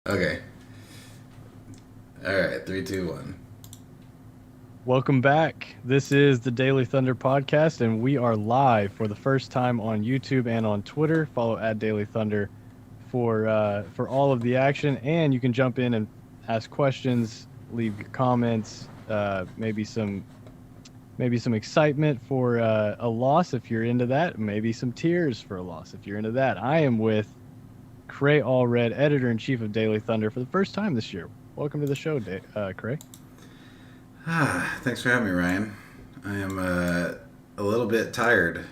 Okay. All right. Three, two, one. Welcome back. This is the Daily Thunder podcast, and we are live for the first time on YouTube and on Twitter. Follow at Daily Thunder for all of the action, and you can jump in and ask questions, leave your comments, maybe some excitement for a loss if you're into that, maybe some tears for a loss if you're into that. I am with Cray Allred, editor in chief of Daily Thunder, for the first time this year. Welcome to the show, Cray. Thanks for having me, Ryan. I am a little bit tired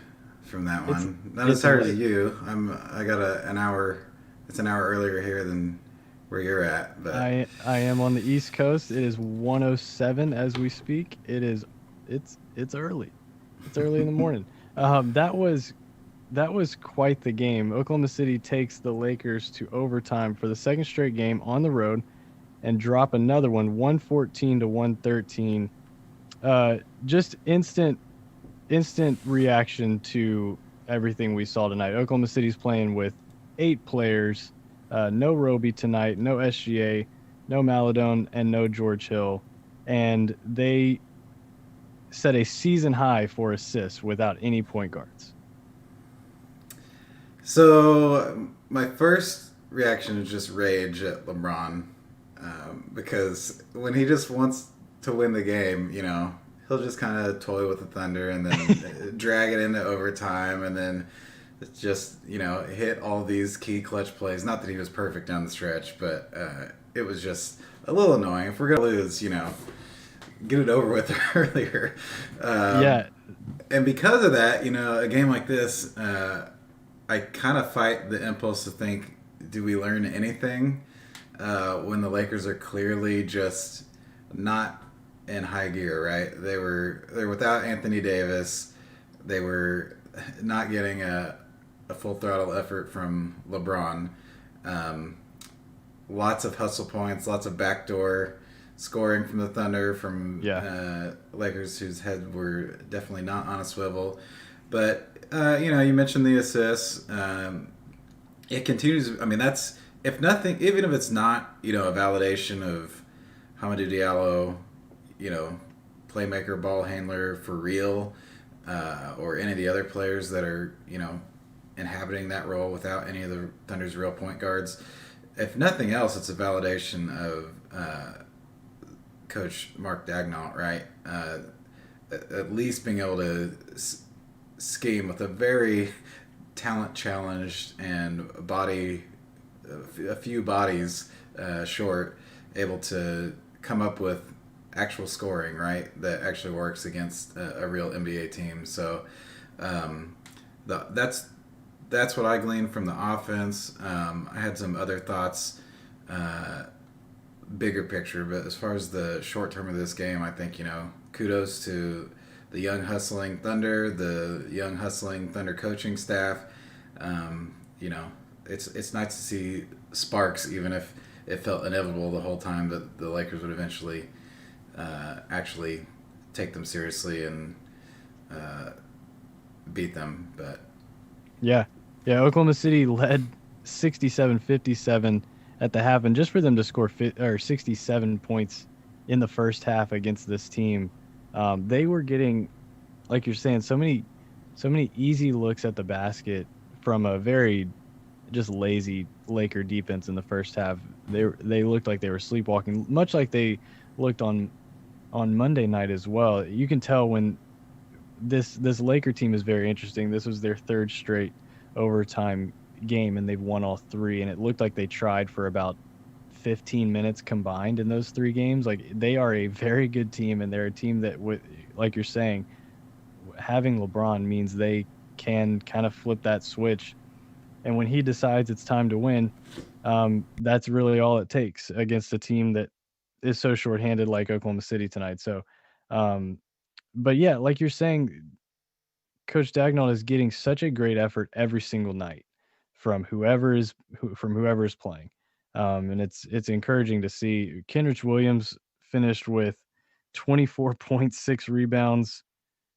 from that It's one. Not as it's tired as late. you. I got an hour. It's an hour earlier here than where you're at, but I am on the East Coast. It is 107 as we speak. It's early. It's early in the morning. That was quite the game. Oklahoma City takes the Lakers to overtime for the second straight game on the road and drop another one, 114 to 113. Just instant reaction to everything we saw tonight. Oklahoma City's playing with 8 players. No Roby tonight, no SGA, no Maladone, and no George Hill. And they set a season high for assists without any point guards. so my first reaction is just rage at LeBron because when he just wants to win the game, he'll just kind of toy with the Thunder and then drag it into overtime and then just hit all these key clutch plays. Not that he was perfect down the stretch, but it was just a little annoying. If we're gonna lose, get it over with earlier. Um, Yeah, and because of that, a game like this, I kind of fight the impulse to think, do we learn anything when the Lakers are clearly just not in high gear? Right? They're without Anthony Davis. They were not getting a full throttle effort from LeBron. Um, Lots of hustle points, lots of backdoor scoring from the Thunder, from yeah. Lakers whose heads were definitely not on a swivel. But you mentioned the assists. It continues. I mean, that's if nothing, even if it's not a validation of Hamidou Diallo, you know, playmaker, ball handler for real, or any of the other players that are inhabiting that role without any of the Thunder's real point guards. If nothing else, it's a validation of Coach Mark Dagnall, right? At least being able to scheme with a very talent challenged and a few bodies short, able to come up with actual scoring, right? That actually works against a real NBA team. So um, that's what I gleaned from the offense. I had some other thoughts, uh, bigger picture, but as far as the short term of this game, I think kudos to the young hustling Thunder, the young hustling Thunder coaching staff. Um, you know, it's nice to see sparks, even if it felt inevitable the whole time that the Lakers would eventually actually take them seriously and uh, beat them. But Yeah. Yeah, Oklahoma City led 67-57 at the half, and just for them to score 67 points in the first half against this team, they were getting, like you're saying, so many easy looks at the basket from a very just lazy Laker defense in the first half. They looked like they were sleepwalking, much like they looked on Monday night as well. You can tell when this Laker team is very interesting. This was their third straight overtime game, and they've won all three. And it looked like they tried for about 15 minutes combined in those 3 games. Like they are a very good team, and they're a team that, like you're saying, having LeBron means they can kind of flip that switch. And when he decides it's time to win, that's really all it takes against a team that is so shorthanded like Oklahoma City tonight. So, um, but yeah, like you're saying, Coach Dagnall is getting such a great effort every single night from whoever is playing, and it's encouraging to see. Kenrich Williams finished with 24.6 rebounds.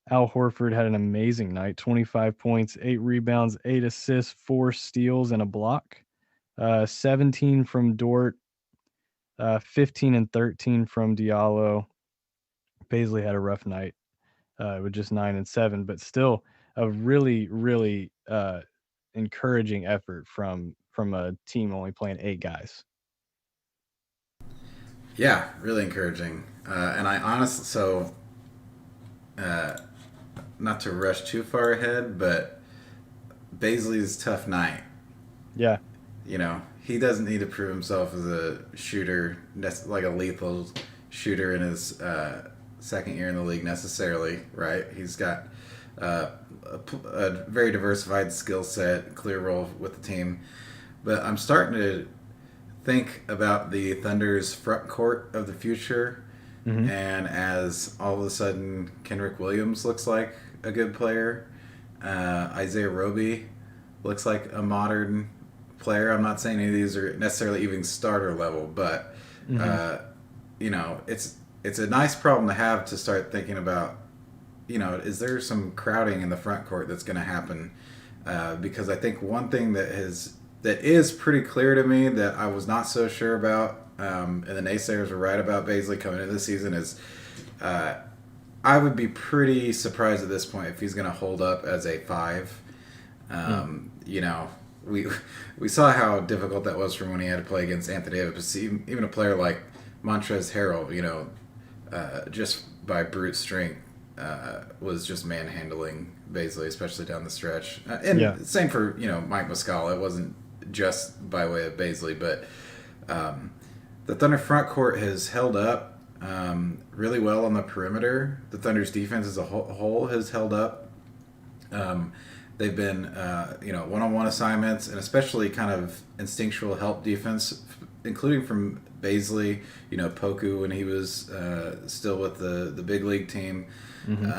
Al Horford had an amazing night, 25 points, 8 rebounds, 8 assists, 4 steals, and a block. 17 from Dort. 15 and 13 from Diallo. Paisley had a rough night with just 9 and 7, but still a really, really encouraging effort from a team only playing 8 guys. Yeah, really encouraging. And I honestly, so uh, not to rush too far ahead, but Baisley's tough night. Yeah, You know, he doesn't need to prove himself as a shooter, like a lethal shooter in his second year in the league necessarily, right? He's got a very diversified skill set, clear role with the team. But I'm starting to think about the Thunder's front court of the future, hmm and as all of a sudden Kendrick Williams looks like a good player, Isaiah Roby looks like a modern player. I'm not saying any of these are necessarily even starter level, but hmm uh, you know, it's a nice problem to have to start thinking about. You know, is there some crowding in the front court that's going to happen? Because I think one thing that is pretty clear to me that I was not so sure about, and the naysayers were right about Baisley coming into the season is. I would be pretty surprised at this point if he's going to hold up as a 5. You know, we we saw how difficult that was from when he had to play against Anthony Davis. Even a player like Montrezl Harrell, you know, just by brute strength, was just manhandling Baisley, especially down the stretch. Yeah, And same for Mike Muscala. It wasn't just by way of Baisley, but the Thunder front court has held up really well on the perimeter. The Thunder's defense as a whole has held up. Um, they've been, one-on-one assignments and especially kind of instinctual help defense, including from Baisley, Poku when he was still with the big league team. hmm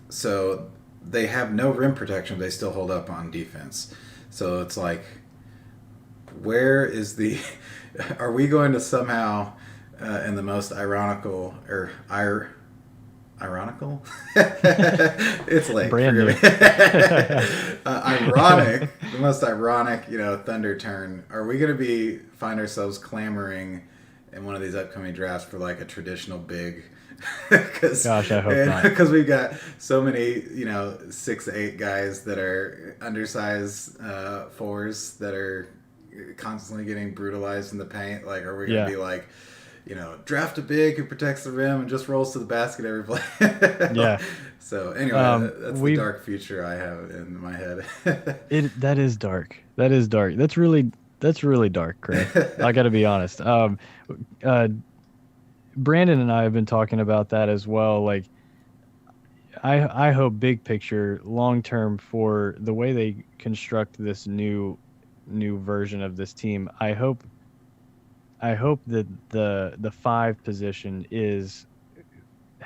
So they have no rim protection, but they still hold up on defense. So it's like, where is the? Are we going to somehow, in the most ironical or ironical? It's late. brand new. Forgive me. Ironic, the most ironic, Thunder turn. Are we going to find ourselves clamoring in one of these upcoming drafts for like a traditional big? Because Gosh, I hope not. because we've got so many 6'8" guys that are undersized fours that are constantly getting brutalized in the paint. Like, are we gonna Yeah, be like, draft a big who protects the rim and just rolls to the basket every play? yeah. So anyway, that's the We dark future I have in my head. it that is dark. That is dark. That's really dark, Craig. I got to be honest. Uh, Brandon and I have been talking about that as well. Like, I hope big picture, long term for the way they construct this new version of this team. I hope that the 5 position is.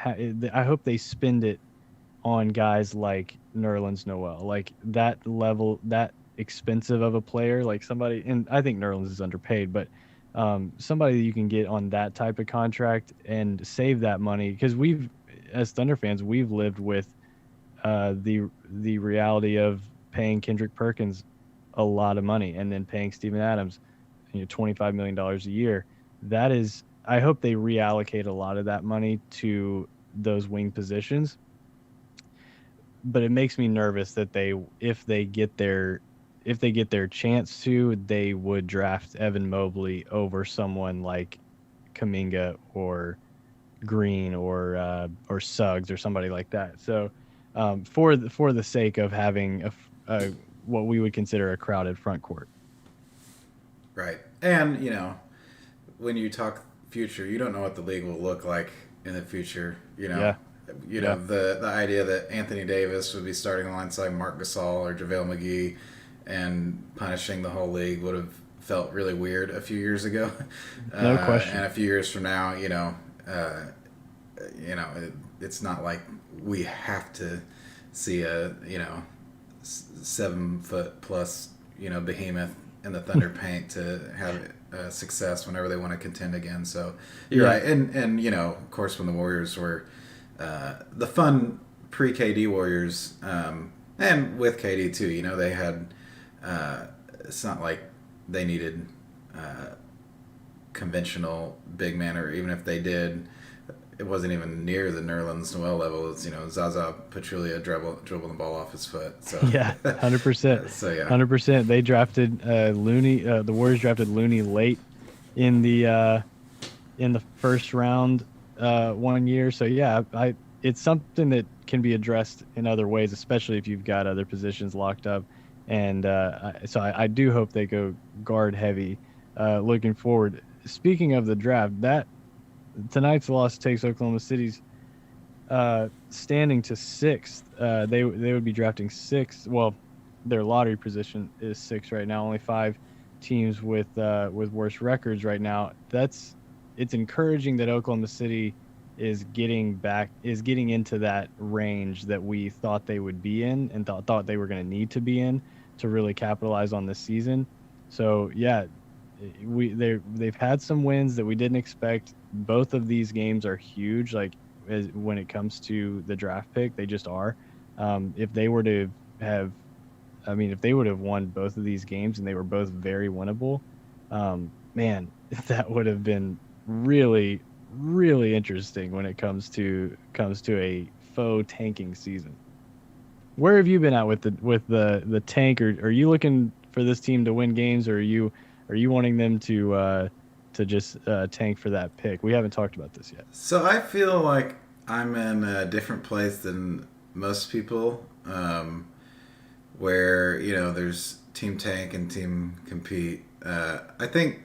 I hope they spend it on guys like Nerlens Noel, like that level, that expensive of a player, like somebody. And I think Nerlens is underpaid, but somebody that you can get on that type of contract and save that money, because as Thunder fans, we've lived with the reality of paying Kendrick Perkins a lot of money and then paying Steven Adams, $25 million a year. That is, I hope they reallocate a lot of that money to those wing positions. But it makes me nervous that if they get their chance to, they would draft Evan Mobley over someone like Kaminga or Green or Suggs or somebody like that. So for the sake of having a what we would consider a crowded front court. Right. And, when you talk future, you don't know what the league will look like in the future. Yeah, yeah, The idea that Anthony Davis would be starting alongside Mark Gasol or JaVale McGee and punishing the whole league would have felt really weird a few years ago. no And question. a few years from now, it's not like we have to see a 7 foot plus behemoth in the Thunder paint to have success whenever they want to contend again. So you're Yeah, right, and of course when the Warriors were the fun pre KD Warriors, and with KD too, they had it's not like they needed conventional big man, or even if they did, it wasn't even near the Nerlens Noel level. It's, Zaza Pachulia dribbling the ball off his foot. So Yeah, 100%. so yeah. 100%. They drafted Looney. The Warriors drafted Looney late in the first round one year. So yeah, it's something that can be addressed in other ways, especially if you've got other positions locked up. And so I do hope they go guard heavy looking forward. Speaking of the draft, that tonight's loss takes Oklahoma City's standing to sixth. They would be drafting sixth. Well, their lottery position is sixth right now. Only 5 teams with worse records right now. It's encouraging that Oklahoma City is getting into that range that we thought they would be in and thought they were going to need to be in to really capitalize on this season. So yeah, they've had some wins that we didn't expect. Both of these games are huge. Like when it comes to the draft pick, they just are. If they would have won both of these games and they were both very winnable, man, that would have been really, really interesting when it comes to a faux tanking season. Where have you been at with the tank? Or are you looking for this team to win games, or are you wanting them to just tank for that pick? We haven't talked about this yet. So I feel like I'm in a different place than most people, where there's team tank and team compete. I think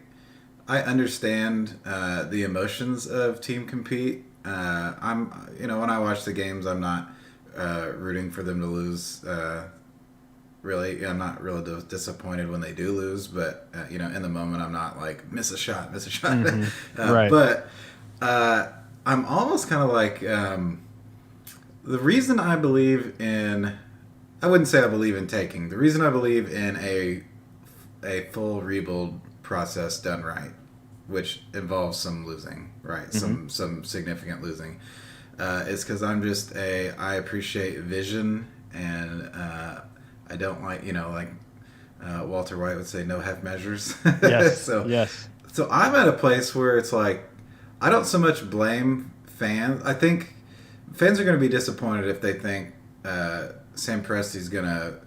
I understand the emotions of team compete. I'm when I watch the games, I'm not rooting for them to lose. Really, I'm not really disappointed when they do lose, but in the moment, I'm not like miss a shot. Mm-hmm. Right. But I'm almost kind of like the reason I believe in. I wouldn't say I believe in taking. The reason I believe in a full rebuild process done right, which involves some losing, right? Mm-hmm. Some significant losing, is because I appreciate vision, and I don't like Walter White would say, no half measures. Yes. So yes. So I'm at a place where it's like I don't so much blame fans. I think fans are going to be disappointed if they think Sam Presti's going to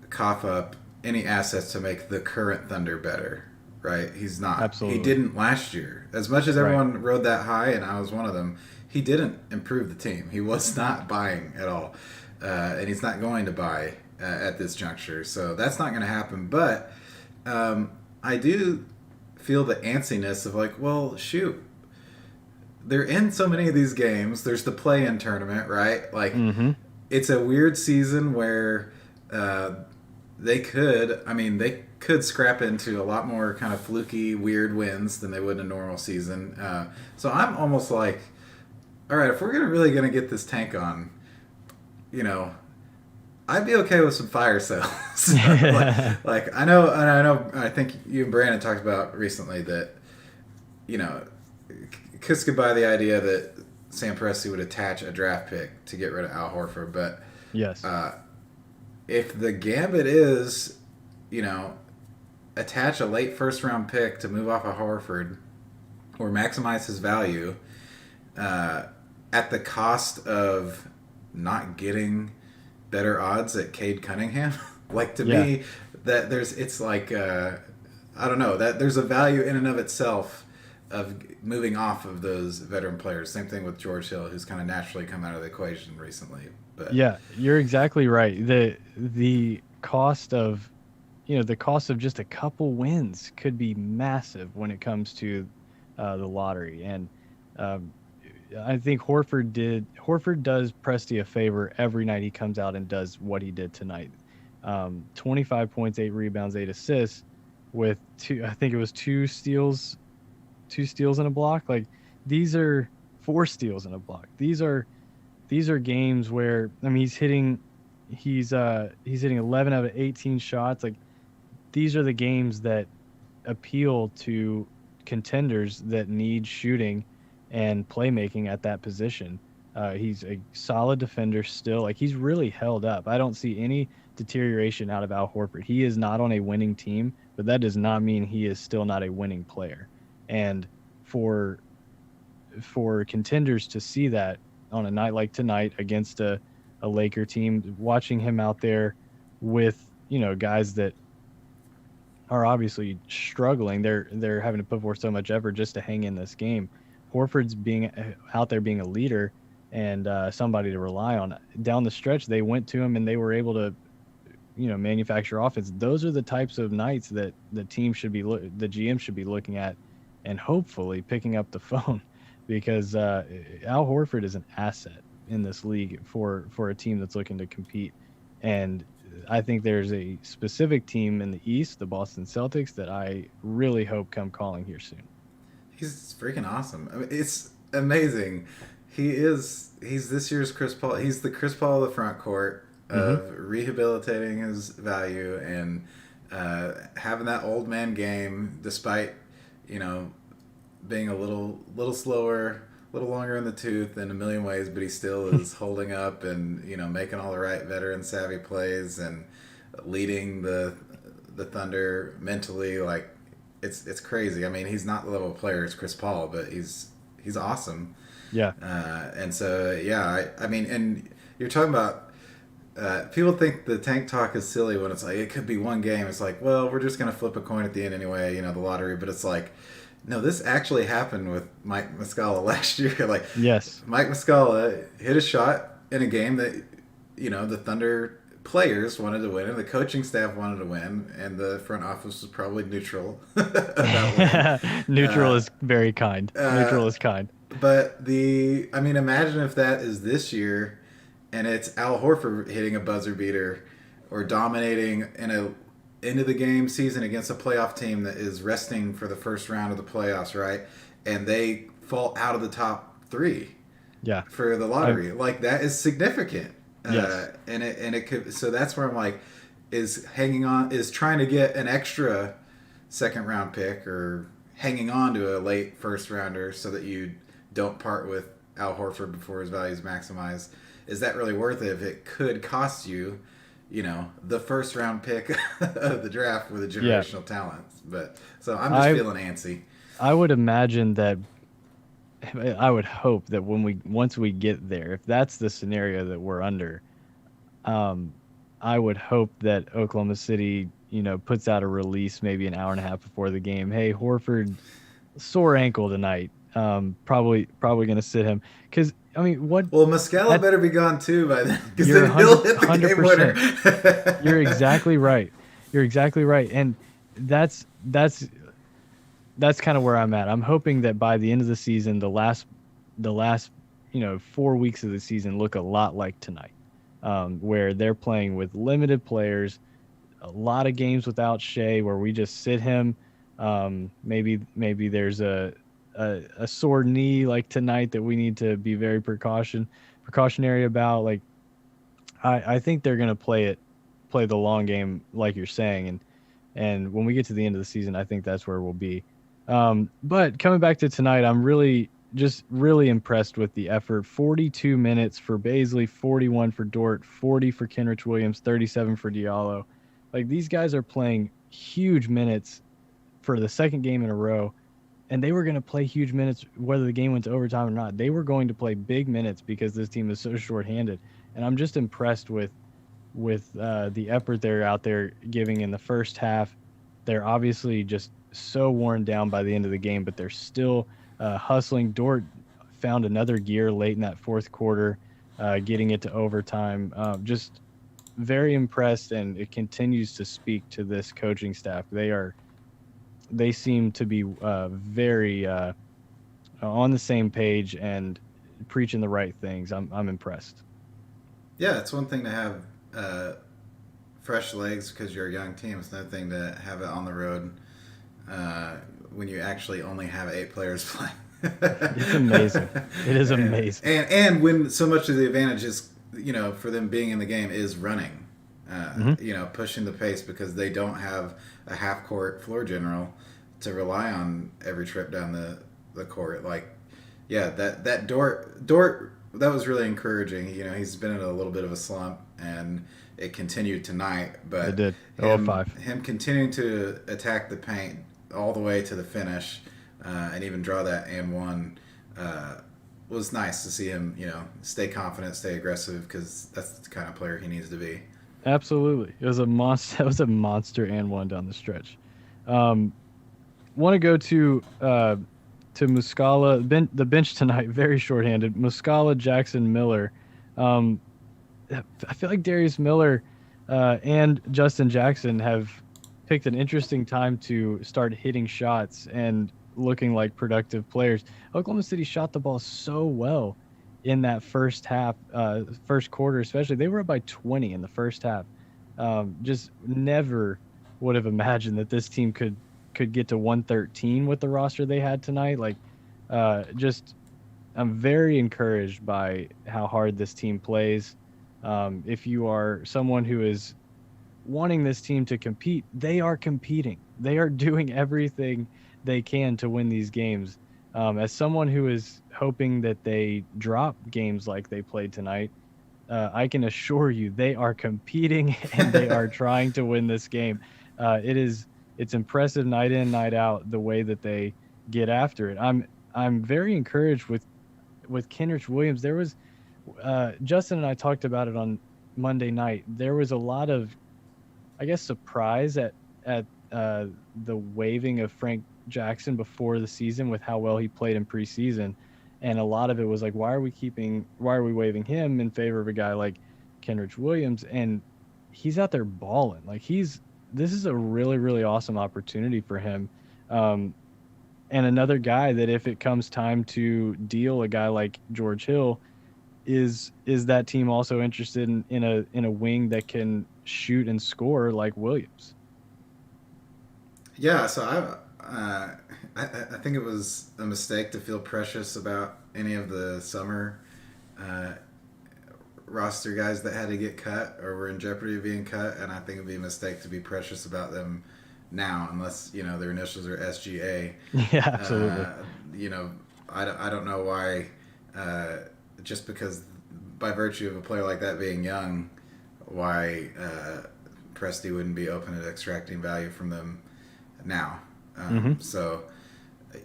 cough up any assets to make the current Thunder better. Right? He's not. Absolutely. He didn't last year. As much as everyone rode that high, and I was one of them, he didn't improve the team. He was not buying at all. And he's not going to buy at this juncture. So that's not going to happen. But I do feel the antsiness of like, well, shoot. They're in so many of these games. There's the play-in tournament, right? Like, Mm-hmm. It's a weird season where they could scrap into a lot more kind of fluky, weird wins than they would in a normal season. So I'm almost like, all right, if we're really going to get this tank on, I'd be okay with some fire sales. like I think you and Brandon talked about recently that, Kiss could buy the idea that Sam Presti would attach a draft pick to get rid of Al Horford, but Yes. If the gambit is, attach a late first round pick to move off of Horford or maximize his value at the cost of not getting better odds at Cade Cunningham, like to me, that it's like I don't know, that there's a value in and of itself of moving off of those veteran players. Same thing with George Hill, who's kind of naturally come out of the equation recently. But yeah, you're exactly right. The cost of just a couple wins could be massive when it comes to the lottery. And I think Horford does Presti a favor every night he comes out and does what he did tonight. 25 points, 8 rebounds, 8 assists with two steals in a block. Like, these are 4 steals in a block. These are games where, he's hitting 11 out of 18 shots. Like, these are the games that appeal to contenders that need shooting and playmaking at that position. He's a solid defender still. Like, he's really held up. I don't see any deterioration out of Al Horford. He is not on a winning team, but that does not mean he is still not a winning player. And for contenders to see that on a night like tonight against a Laker team, watching him out there with, guys that are obviously struggling. They're having to put forth so much effort just to hang in this game. Horford's being out there being a leader and somebody to rely on. Down the stretch, they went to him and they were able to, manufacture offense. Those are the types of nights that the team should be, the GM should be looking at, and hopefully picking up the phone, because Al Horford is an asset in this league for a team that's looking to compete. And I think there's a specific team in the East, the Boston Celtics, that I really hope come calling here soon. He's freaking awesome. I mean, it's amazing. He's this year's Chris Paul. He's the Chris Paul of the front court Hmm. of rehabilitating his value and having that old man game, despite you know being a little slower, a little longer in the tooth in a million ways, but he still is holding up and making all the right veteran savvy plays and leading the Thunder mentally. Like it's crazy. I mean, he's not the level of player as Chris Paul, but he's awesome. Yeah. And so yeah, I mean, and you're talking about. People think the tank talk is silly when it's like it could be one game. It's like, well, we're just gonna flip a coin at the end anyway, the lottery. But it's like, no, this actually happened with Mike Muscala last year. Like, Yes. Mike Muscala hit a shot in a game that the Thunder players wanted to win and the coaching staff wanted to win, and the front office was probably neutral about winning. Neutral Uh, is very kind. uh, Neutral is kind. but I mean, imagine if that is this year, and it's Al Horford hitting a buzzer beater, or dominating in a end of the game season against a playoff team that is resting for the first round of the playoffs, right? And they fall out of the top three Yeah. for the I lottery. Like that is significant, Yes. and it could. So that's where I'm like, is trying to get an extra second round pick or hanging on to a late first rounder so that you don't part with Al Horford before his value is maximized. Is that really worth it if it could cost you, the first round pick of the draft with a Yeah. generational talent? But so I'm just I feeling antsy. I would imagine that I would hope that once we get there, if that's the scenario that we're under, um, I would hope that Oklahoma City, puts out a release maybe an hour and a half before the game. Hey, Horford, sore ankle tonight. Probably going to sit him because I mean, what Well, Muscala that better be gone too by then, because you're then he'll hit the game 100%. You're winner. exactly right. You're exactly right, and that's that's that's kind of where I'm at. I'm hoping that by the end of the season, the last 4 weeks of the season look a lot like tonight, where they're playing with limited players, a lot of games without Shea, where we just sit him. Maybe there's a sore knee like tonight that we need to be very precautionary about. Like I think they're gonna play the long game like you're saying, and when we get to the end of the season, I think that's where we'll be. But coming back to tonight, I'm really impressed with the effort. 42 minutes for Baisley, 41 for Dort, 40 for Kenrich Williams, 37 for Diallo. Like these guys are playing huge minutes for the second game in a row, and they were going to play huge minutes whether the game went to overtime or not. They were going to play big minutes because this team is so shorthanded, and I'm just impressed with the effort they're out there giving in the first half. They're obviously just so worn down by the end of the game, but they're still hustling. Dort found another gear late in that fourth quarter, getting it to overtime. Just very impressed, and it continues to speak to this coaching staff. They seem to be very on the same page and preaching the right things. I'm impressed. Yeah, it's one thing to have uh, fresh legs because you're a young team. It's another thing to have it on the road when you actually only have 8 players playing. It's amazing. It is amazing. And when so much of the advantage is for them being in the game is running, Hmm. pushing the pace because they don't have a half court floor general to rely on every trip down the court. Like, yeah, that Dort that was really encouraging. He's been in a little bit of a slump, and it continued tonight. It But did. Oh, him 5. him continuing to attack the paint all the way to the finish, and even draw that and one. Was nice to see him, stay confident, stay aggressive, because that's the kind of player he needs to be. Absolutely, it was a monster. It was a monster and one down the stretch. Um, Want to go to Muscala the bench tonight. Very shorthanded. Muscala, Jackson, Miller. Um, I feel like Darius Miller and Justin Jackson have picked an interesting time to start hitting shots and looking like productive players. Oklahoma City shot the ball so well in that first half, first quarter especially. They were up by 20 in the first half. Just never would have imagined that this team could get to 113 with the roster they had tonight. Like, just I'm very encouraged by how hard this team plays. If you are someone who is wanting this team to compete, they are competing. They are doing everything they can to win these games. As someone who is hoping that they drop games like they played tonight, I can assure you they are competing and they are trying to win this game. It's impressive night in, night out, the way that they get after it. I'm very encouraged with Kenrich Williams. There was Justin and I talked about it on Monday night. There was a lot of, I guess, surprise at the waiving of Frank Jackson before the season with how well he played in preseason, and a lot of it was like, why are we waiving him in favor of a guy like Kenrich Williams? And he's out there balling. Like, this is a really, really awesome opportunity for him. And another guy that, if it comes time to deal a guy like George Hill, is that team also interested in a wing that can shoot and score like Williams? Yeah, so I think it was a mistake to feel precious about any of the summer uh, roster guys that had to get cut or were in jeopardy of being cut, and I think it'd be a mistake to be precious about them now, unless their initials are SGA. Yeah, absolutely. Uh, you know, I don't know why. Just because, by virtue of a player like that being young, why Presti wouldn't be open to extracting value from them now. Hmm. So,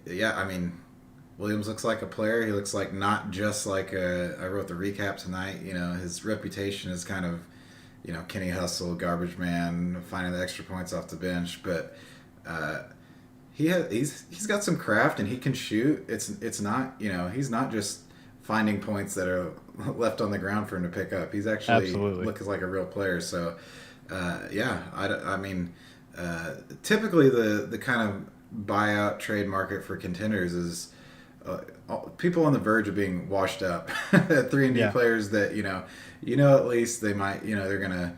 yeah, I mean, Williams looks like a player. He looks like not just like I wrote the recap tonight. His reputation is kind of, Kenny Hustle, garbage man, finding the extra points off the bench. But he's got some craft and he can shoot. It's not he's not just finding points that are left on the ground for him to pick up. He's actually Absolutely. looking like a real player. So yeah, I mean, typically the kind of buyout trade market for contenders is people on the verge of being washed up. 3-and-D Yeah, players that at least they might they're gonna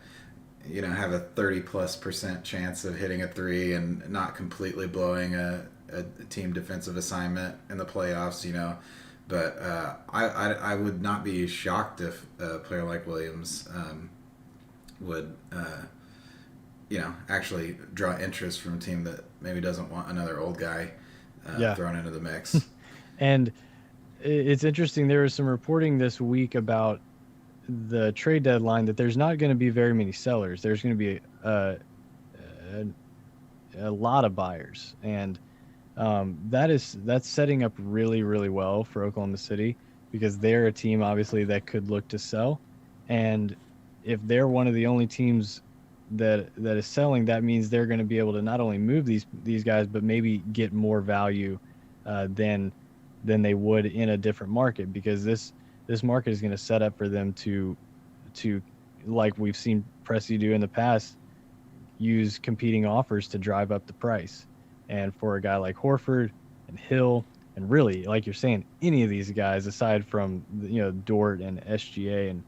have a 30+% chance of hitting a three and not completely blowing a team defensive assignment in the playoffs. But I would not be shocked if a player like Williams would actually draw interest from a team that maybe doesn't want another old guy yeah. thrown into the mix. And it's interesting. There was some reporting this week about the trade deadline that there's not going to be very many sellers. There's going to be a lot of buyers, and that's setting up really, really well for Oklahoma City, because they're a team obviously that could look to sell, and if they're one of the only teams that is selling, that means they're going to be able to not only move these guys, but maybe get more value than they would in a different market, because this market is going to set up for them to like we've seen Presti do in the past, use competing offers to drive up the price. And for a guy like Horford and Hill, and really, like you're saying, any of these guys aside from Dort and SGA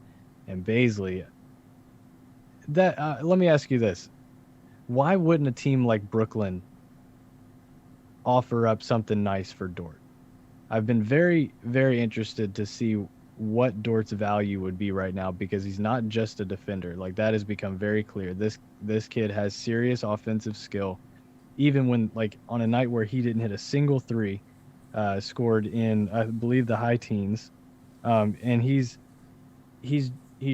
and Baisley, that let me ask you this: why wouldn't a team like Brooklyn offer up something nice for Dort? I've been very, very interested to see what Dort's value would be right now, because he's not just a defender. Like, that has become very clear. This kid has serious offensive skill. Even when, like, on a night where he didn't hit a single three, scored in, I believe, the high teens, and he's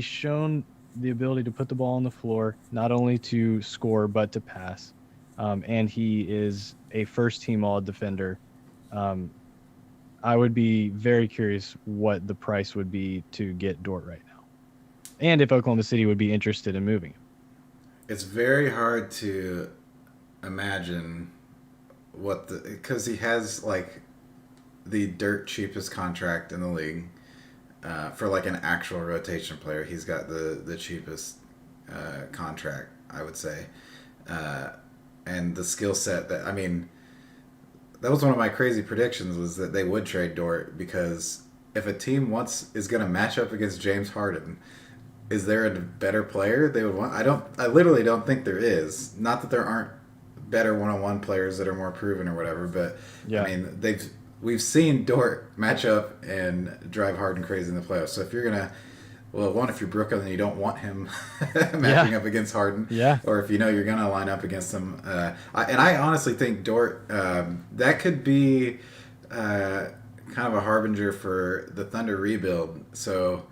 shown the ability to put the ball on the floor, not only to score but to pass. And he is a first team all defender. Um, I would be very curious what the price would be to get Dort right now, and if Oklahoma City would be interested in moving him. It's very hard to imagine what the because he has like the dirt cheapest contract in the league for like an actual rotation player. He's got the cheapest contract, I would say, uh, and the skill set that I mean that was one of my crazy predictions was that they would trade Dort because if a team wants is going to match up against James Harden, is there a better player they would want? I literally don't think there is. Not that there aren't better one-on-one players that are more proven or whatever, but Yeah. I mean we've seen Dort match up and drive Harden crazy in the playoffs. So if you're gonna well, one, if you're Brooklyn and you don't want him matching up against Harden, Yeah. or if you know you're going to line up against him. And I honestly think Dort, that could be kind of a harbinger for the Thunder rebuild. So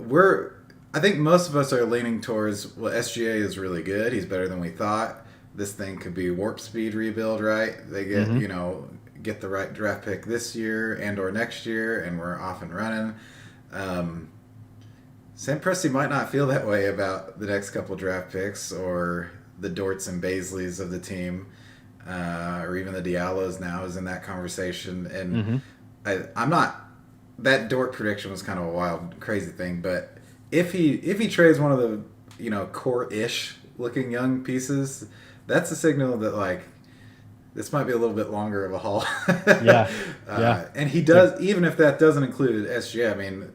I think most of us are leaning towards, well, SGA is really good. He's better than we thought. This thing could be warp speed rebuild, right? They get, get the right draft pick this year and or next year, and we're off and running. Sam Presti might not feel that way about the next couple draft picks or the Dorts and Baisleys of the team, or even the Diallos now is in that conversation. And I'm not. That Dort prediction was kind of a wild, crazy thing, but if he trades one of the core-ish looking young pieces, that's a signal that like this might be a little bit longer of a haul. Yeah. And he does, even if that doesn't include SGA. I mean,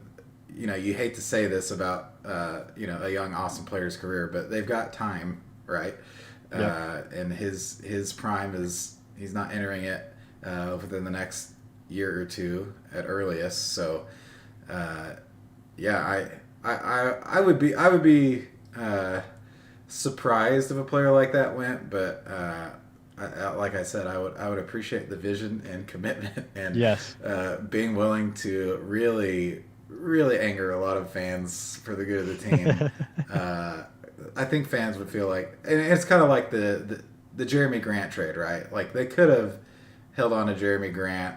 you hate to say this about a young awesome player's career, but they've got time, right? And his prime is he's not entering it within the next year or two at earliest. So I would be surprised if a player like that went, but like I said, I would appreciate the vision and commitment and being willing to really anger a lot of fans for the good of the team. I think fans would feel like, and it's kind of like the Jeremy Grant trade, right? Like they could have held on to Jeremy Grant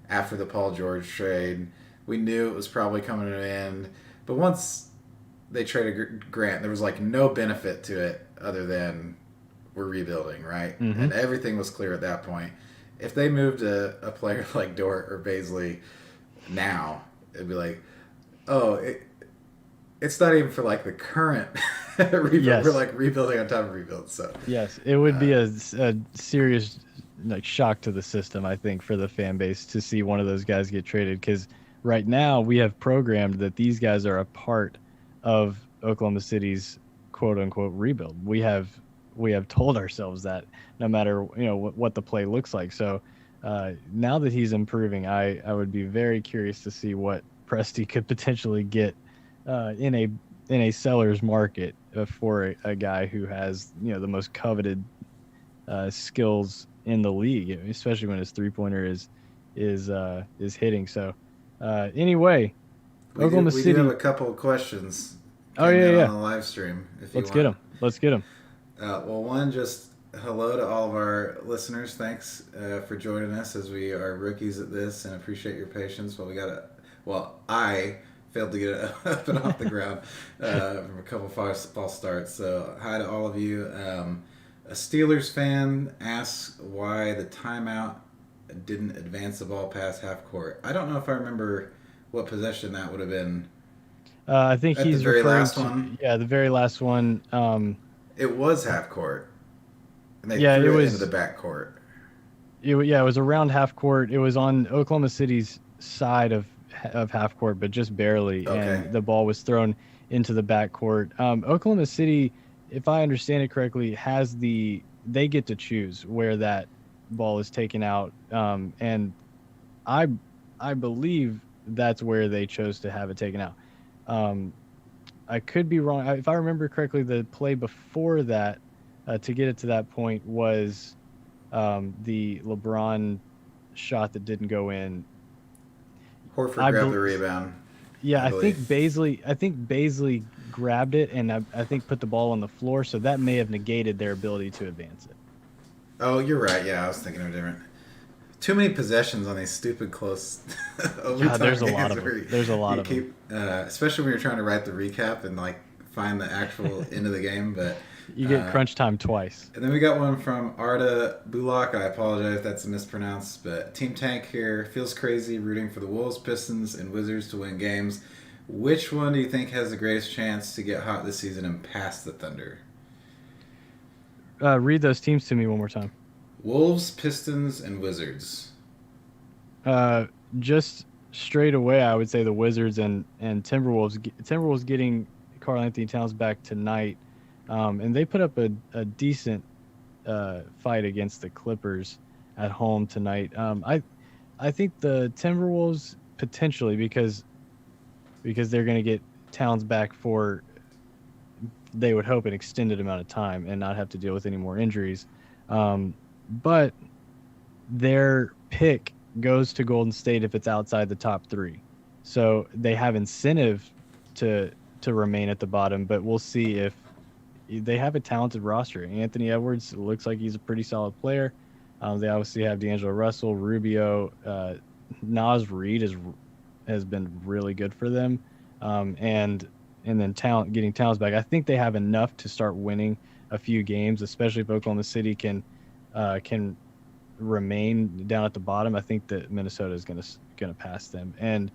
after the Paul George trade. We knew it was probably coming to an end, but once they traded Grant, there was like no benefit to it other than we're rebuilding, right? And everything was clear at that point. If they moved a player like Dort or Bazley now, it'd be like, oh, it's not even for like the current rebuild. Yes. We're like rebuilding on top of rebuild. So yes, it would be a serious like shock to the system, I think, for the fan base to see one of those guys get traded, because right now we have programmed that these guys are a part of Oklahoma City's quote unquote rebuild. We have told ourselves that no matter what the play looks like. So now that he's improving, I would be very curious to see what Presti could potentially get in a seller's market for a guy who has the most coveted skills in the league, especially when his 3-pointer is hitting. So anyway, Oklahoma City. We do have a couple of questions. On the live stream. Let's get them. Well, one, just hello to all of our listeners. Thanks for joining us as we are rookies at this, and appreciate your patience. I failed to get it up and off the ground from a couple false starts. So hi to all of you. A Steelers fan asks why the timeout didn't advance the ball past half court. I don't know if I remember what possession that would have been. I think at he's the very referring last to one. Yeah, the very last one. It was half court. And they it threw it was into the back court. It was around half court. It was on Oklahoma City's side of half court, but just barely. Okay. And the ball was thrown into the back court. Oklahoma City, if I understand it correctly, they get to choose where that ball is taken out. And I believe that's where they chose to have it taken out. I could be wrong. If I remember correctly, the play before that to get it to that point was the LeBron shot that didn't go in. Horford grabbed the rebound. Yeah, I think Bazley grabbed it and I think put the ball on the floor, so that may have negated their ability to advance it. Oh, you're right. Yeah, I was thinking of a different too many possessions on these stupid close Yeah, overtime there's a lot games of them. where There's a lot you of them. keep, especially when you're trying to write the recap and like find the actual end of the game. But You get uh, crunch time twice. and then we got one from Arda Bulak. I apologize if that's mispronounced, but Team Tank here feels crazy rooting for the Wolves, Pistons, and Wizards to win games. Which one do you think has the greatest chance to get hot this season and pass the Thunder? Read those teams to me one more time. Wolves, Pistons, and Wizards. Uh, just straight away, I would say the Wizards and Timberwolves. Timberwolves getting Karl Anthony Towns back tonight, and they put up a decent fight against the Clippers at home tonight. I think the Timberwolves potentially because they're going to get Towns back for, they would hope, an extended amount of time and not have to deal with any more injuries. But their pick goes to Golden State if it's outside the top three. So they have incentive to remain at the bottom, but we'll see if they have a talented roster. Anthony Edwards looks like he's a pretty solid player. They obviously have D'Angelo Russell, Rubio, Nas Reed has been really good for them, and then talent getting Towns back. I think they have enough to start winning a few games, especially if Oklahoma City can remain down at the bottom. I think that Minnesota is gonna pass them, and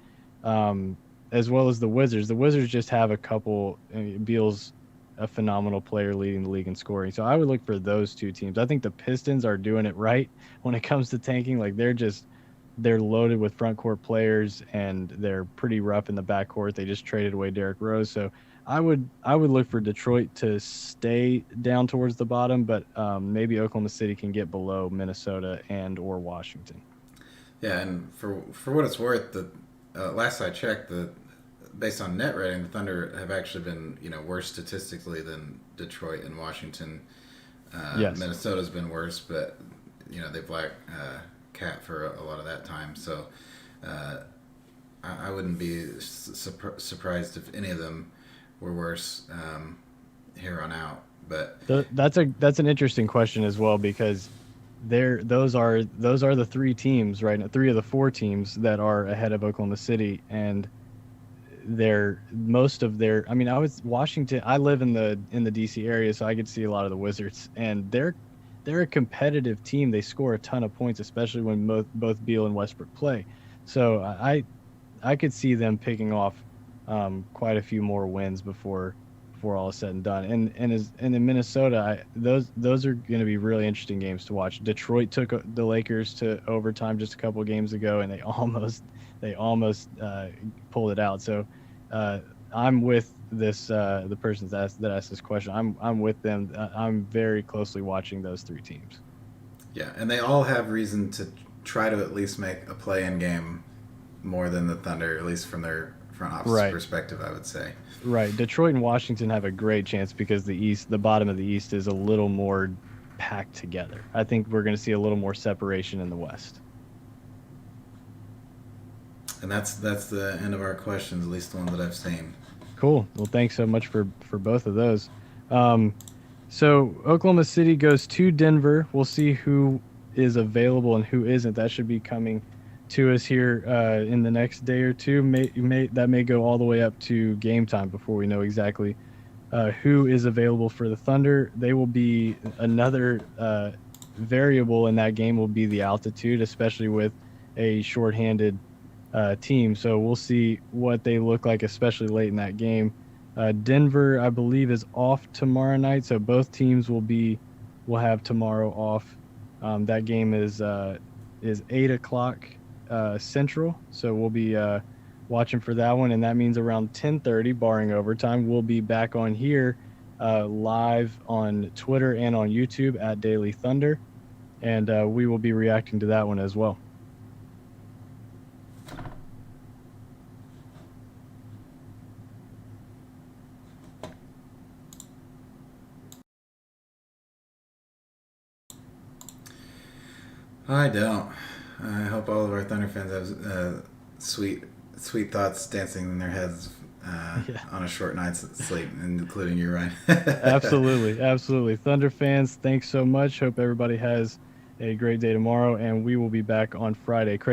as well as the Wizards. The Wizards just have a couple. Beal's a phenomenal player leading the league in scoring, so I would look for those two teams. I think the Pistons are doing it right when it comes to tanking. Like they're loaded with front court players and they're pretty rough in the backcourt. They just traded away Derrick Rose, so I would look for Detroit to stay down towards the bottom, but maybe Oklahoma City can get below Minnesota and or Washington. Yeah, and for what it's worth, the last I checked, the based on net rating, the Thunder have actually been worse statistically than Detroit and Washington. Yes. Minnesota's been worse, but they've lacked Cat for a lot of that time. So uh, I wouldn't be surprised if any of them were worse here on out. But That's an interesting question as well because those are the three teams right now, three of the four teams that are ahead of Oklahoma City, and they're most of their. I mean, I was Washington. I live in the DC area, so I could see a lot of the Wizards, and they're a competitive team. They score a ton of points, especially when both Beal and Westbrook play. So I could see them picking off quite a few more wins before all is said and done. And in Minnesota, those are going to be really interesting games to watch. Detroit took the Lakers to overtime just a couple of games ago, and they almost pulled it out. So I'm with this the person that asked this question. I'm with them. I'm very closely watching those three teams. yeah, and they all have reason to try to at least make a play-in game more than the Thunder, at least from their front office Right. perspective, I would say. Right. Detroit and Washington have a great chance because the bottom of the East is a little more packed together. I think we're going to see a little more separation in the West. And that's the end of our questions, at least the ones that I've seen. Cool. Well, thanks so much for both of those. Um, so Oklahoma City goes to Denver. We'll see who is available and who isn't. That should be coming to us here in the next day or two. That may go all the way up to game time before we know exactly who is available for the Thunder. They will be another variable in that game will be the altitude, especially with a shorthanded team. So we'll see what they look like, especially late in that game. Denver, I believe, is off tomorrow night, so both teams will have tomorrow off. That game is 8 o'clock Central, so we'll be watching for that one, and that means around 10:30, barring overtime, we'll be back on here live on Twitter and on YouTube at Daily Thunder, and we will be reacting to that one as well. I don't. I hope all of our Thunder fans have sweet, sweet thoughts dancing in their heads Yeah. on a short night's sleep, including you, Ryan. Absolutely, absolutely. Thunder fans, thanks so much. Hope everybody has a great day tomorrow, and we will be back on Friday. Craig,